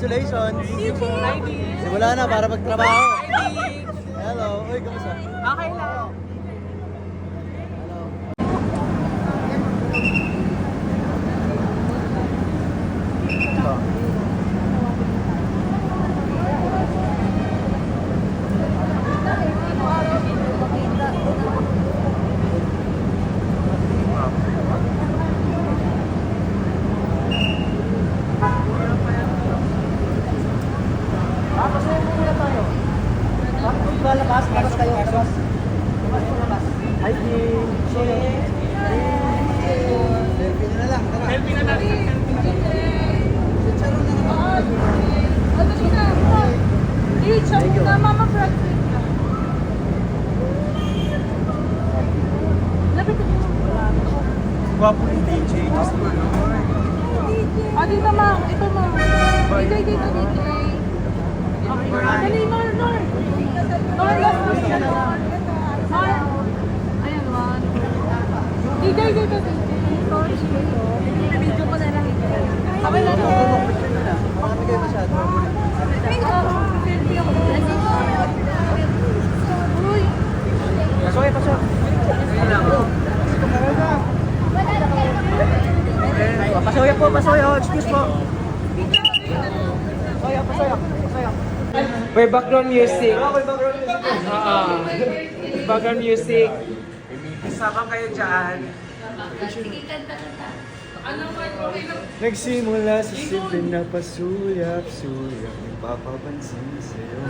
congratulations. Simula na para magtrabaho. Hello. Uy, kamusta? Okay lang. Labas kayo, labas. Hi, Kim. Selfie na lang, tara. Selfie na natin. Thank you. Mama breakfast na. Lapit ko. Gwapo ni DJ. Dito ma. Ito ma. Dito. Dali, Nor. Nor, last person. Nor. Ayan, one. Dito. Nor, video ko na lang. Okay na lang. Marami kayo masyado. Uy. Pasok. Pasoya. Excuse po. Pasoya. May background music. Background music. Sabang kayo dyan. Nagsimula sa simple na pasulap-sulap, nagpapapansin sa'yo.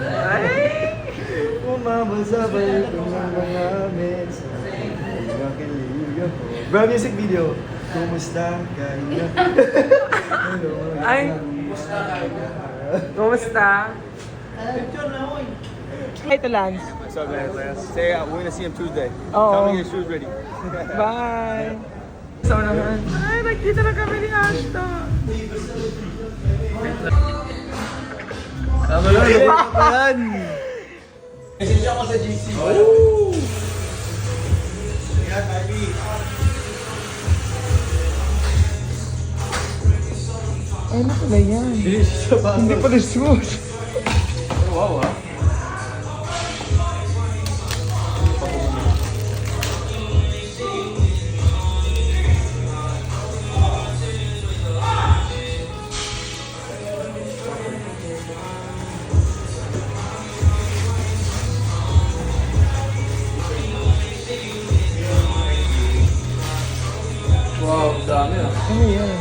Umamasabay ko ng mga mensahe, liga ko. Bro, music video. Kumusta ka na? Ay! Kumusta? Ito, Lance. What's up, man? Say, we're gonna see him Tuesday. Oo. Tell me your shoes ready. Bye! So naman. Ay, nagkita na kami ni Ashton. Tama lang, lupit pa yan. Message ako sa GC. Ano pala yan? Hindi pala smooth. Wow, ah. Wow, dami ah. Ano yan?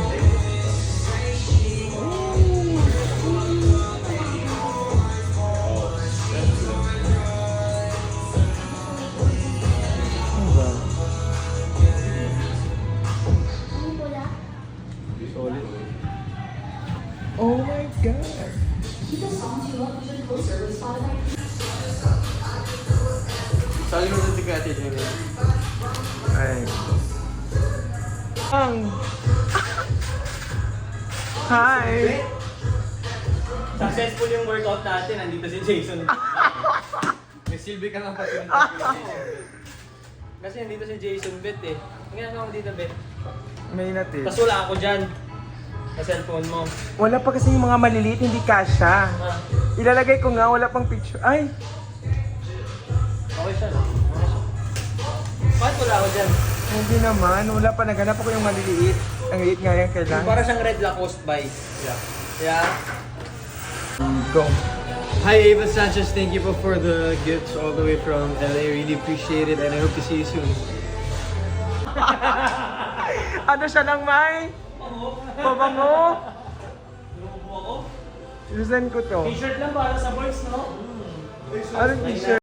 Ano ba? Solid. Oh my God! Sabi mo sa tikati nyo. Ay. Hi! Successful yung workout natin, nandito si Jason. May silbi ka nga pati ng Kasi nandito si Jason Bet eh. Ang ginagawa mo dito Bet? May natin. Tapos wala ako dyan. Sa cellphone mo. Wala pa kasi yung mga maliliit, hindi kasha. Ah, Ilalagay ko nga, wala pang picture. Ay! okay siya no? Okay siya. Bakit wala ako dyan? Hindi naman. Wala pa. Naghanap ako yung maliliit. Ang liit nga yan kailangan. Para siyang Red Lacoste bike. Yeah. Go. Hi Ava Sanchez, thank you for the gifts all the way from LA. Really appreciate it and I hope to see you soon. Ano siya lang, May? Pabango? Send ko to. T-shirt lang para sa boys, no? Anong t-shirt?